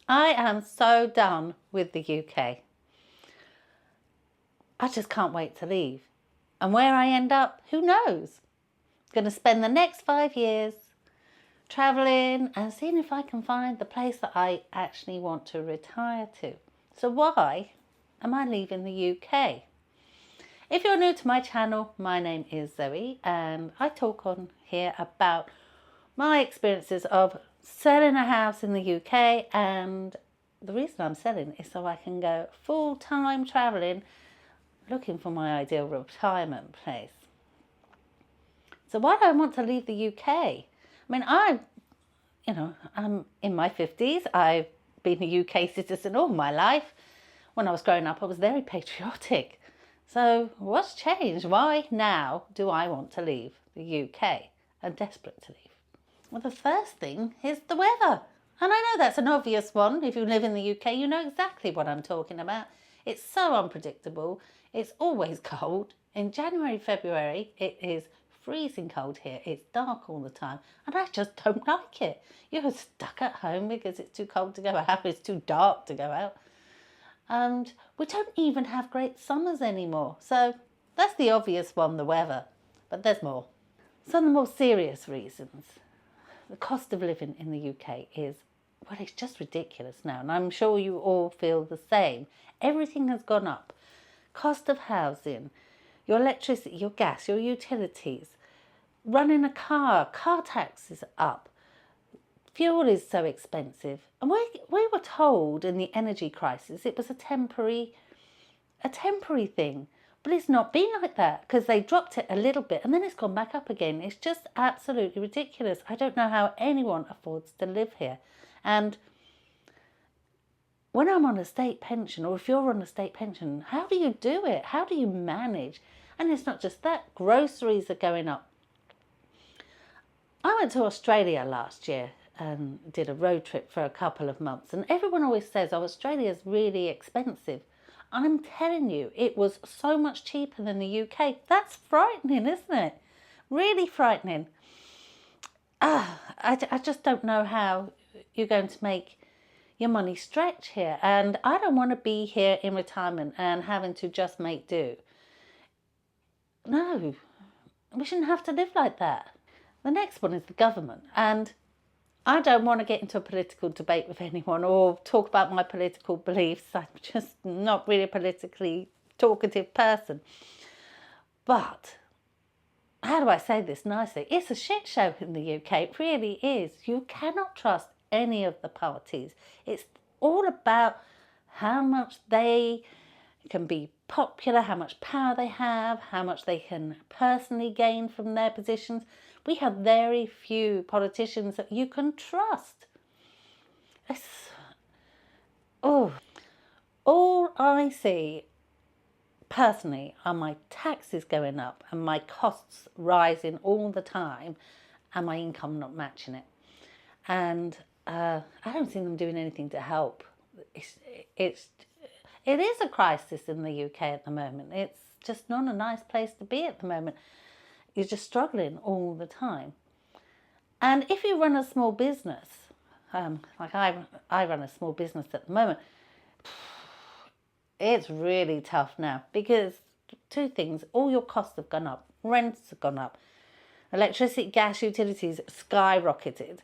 I am so done with the UK. I just can't wait to leave. And where I end up, who knows? Going to spend the next 5 years travelling and seeing if I can find the place that I actually want to retire to. So why am I leaving the UK? If you're new to my channel, my name is Zoe and I talk on here about my experiences of selling a house in the UK, and the reason I'm selling is so I can go full-time travelling looking for my ideal retirement place. So why do I want to leave the UK? I mean, I'm in my 50s. I've been a UK citizen all my life. When I was growing up, I was very patriotic. So what's changed? Why now do I want to leave the UK? I'm desperate to leave. Well, the first thing is the weather. And I know that's an obvious one. If you live in the UK, you know exactly what I'm talking about. It's so unpredictable. It's always cold. In January, February, it is freezing cold here. It's dark all the time. And I just don't like it. You're stuck at home because it's too cold to go out. It's too dark to go out. And we don't even have great summers anymore. So that's the obvious one, the weather. But there's more. Some of the more serious reasons. The cost of living in the UK is, well, it's just ridiculous now. And I'm sure you all feel the same. Everything has gone up. Cost of housing, your electricity, your gas, your utilities, running a car tax is up. Fuel is so expensive. And we were told in the energy crisis it was a temporary thing. But it's not been like that, because they dropped it a little bit and then it's gone back up again. It's just absolutely ridiculous. I don't know how anyone affords to live here. And when I'm on a state pension, or if you're on a state pension, how do you do it? How do you manage? And it's not just that, groceries are going up. I went to Australia last year and did a road trip for a couple of months, and everyone always says, oh, Australia's really expensive. I'm telling you, it was so much cheaper than the UK. That's frightening, isn't it? Really frightening. I just don't know how you're going to make your money stretch here. And I don't want to be here in retirement and having to just make do. No, we shouldn't have to live like that. The next one is the government. And I don't want to get into a political debate with anyone or talk about my political beliefs. I'm just not really a politically talkative person. But how do I say this nicely? It's a shit show in the UK. It really is. You cannot trust any of the parties. It's all about how much they can be popular, how much power they have, how much they can personally gain from their positions. We have very few politicians that you can trust. All I see personally are my taxes going up and my costs rising all the time and my income not matching it. And I don't see them doing anything to help. It is a crisis in the UK at the moment. It's just not a nice place to be at the moment. You're just struggling all the time. And if you run a small business, like I run a small business at the moment, it's really tough now because two things, all your costs have gone up, rents have gone up, electricity, gas, utilities skyrocketed.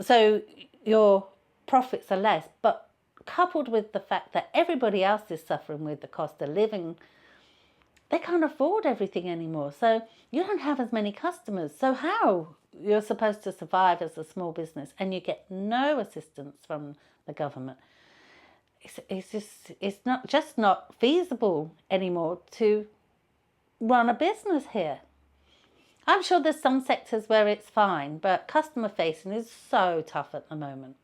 So your profits are less, but coupled with the fact that everybody else is suffering with the cost of living, they can't afford everything anymore. So you don't have as many customers. So how you're supposed to survive as a small business and you get no assistance from the government? It's not feasible anymore to run a business here. I'm sure there's some sectors where it's fine, but customer facing is so tough at the moment.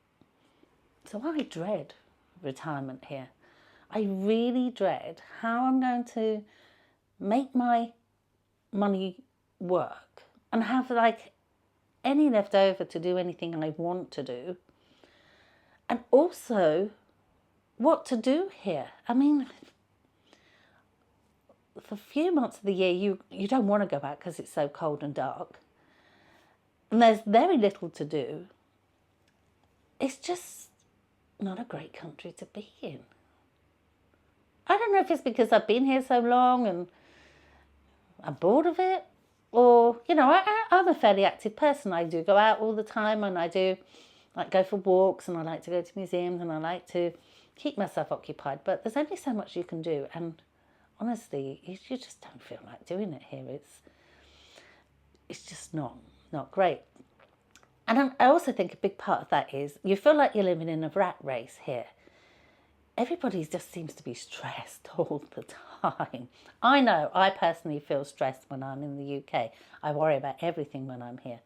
So I dread retirement here. I really dread how I'm going to make my money work and have like any left over to do anything I want to do, and also what to do here. I mean, for a few months of the year you don't want to go out because it's so cold and dark and there's very little to do. It's just not a great country to be in. I don't know if it's because I've been here so long and I'm bored of it, or, you know, I'm a fairly active person. I do go out all the time, and I do like go for walks, and I like to go to museums, and I like to keep myself occupied. But there's only so much you can do, and honestly, you just don't feel like doing it here. It's just not great. And I also think a big part of that is you feel like you're living in a rat race here. Everybody just seems to be stressed all the time. I know I personally feel stressed when I'm in the UK. I worry about everything when I'm here.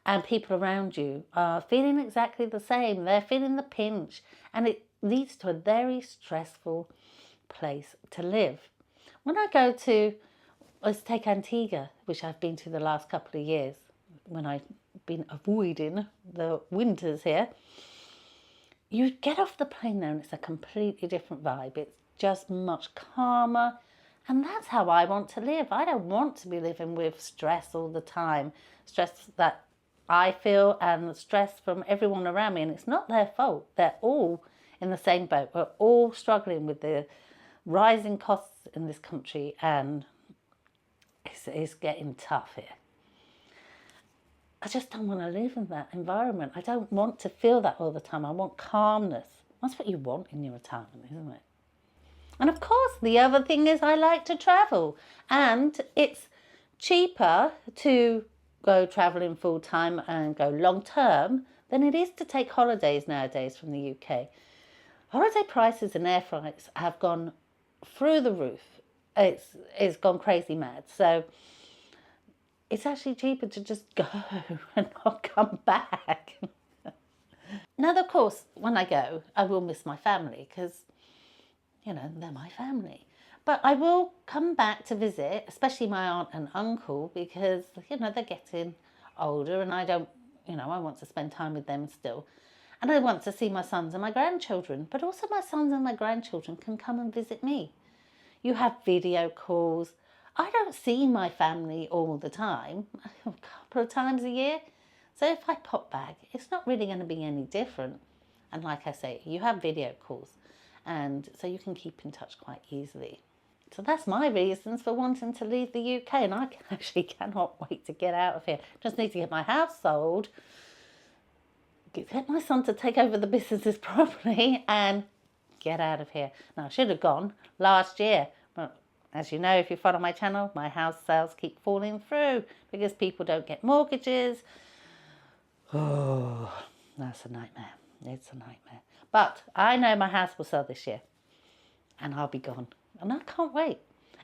And people around you are feeling exactly the same. They're feeling the pinch, and it leads to a very stressful place to live. When I go to, let's take Antigua, which I've been to the last couple of years, when I've been avoiding the winters here, you get off the plane there and it's a completely different vibe. It's just much calmer. And that's how I want to live. I don't want to be living with stress all the time. Stress that I feel and stress from everyone around me. And it's not their fault. They're all in the same boat. We're all struggling with the rising costs in this country, and it's getting tough here. I just don't want to live in that environment. I don't want to feel that all the time. I want calmness. That's what you want in your retirement, isn't it? And of course, the other thing is I like to travel. And it's cheaper to go travelling full time and go long term than it is to take holidays nowadays from the UK. Holiday prices and air flights have gone through the roof. It's gone crazy mad. So it's actually cheaper to just go and not come back. Now, of course, when I go, I will miss my family because, you know, they're my family. But I will come back to visit, especially my aunt and uncle, because, you know, they're getting older and I don't, you know, I want to spend time with them still. And I want to see my sons and my grandchildren, but also my sons and my grandchildren can come and visit me. You have video calls. I don't see my family all the time, a couple of times a year. So if I pop back, it's not really going to be any different. And like I say, you have video calls, and so you can keep in touch quite easily. So that's my reasons for wanting to leave the UK, and I actually cannot wait to get out of here. Just need to get my house sold, get my son to take over the businesses properly, and get out of here. Now, I should have gone last year, but as you know, if you follow my channel, my house sales keep falling through because people don't get mortgages. Oh, that's a nightmare. It's a nightmare. But I know my house will sell this year and I'll be gone. And I can't wait.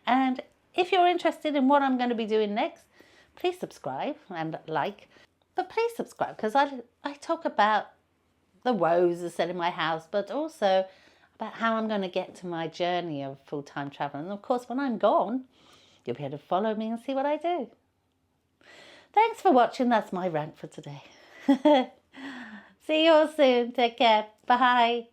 And if you're interested in what I'm going to be doing next, please subscribe and like. But please subscribe because I talk about the woes of selling my house, but also about how I'm going to get to my journey of full-time travel. And of course, when I'm gone, you'll be able to follow me and see what I do. Thanks for watching. That's my rant for today. See you all soon. Take care. Bye.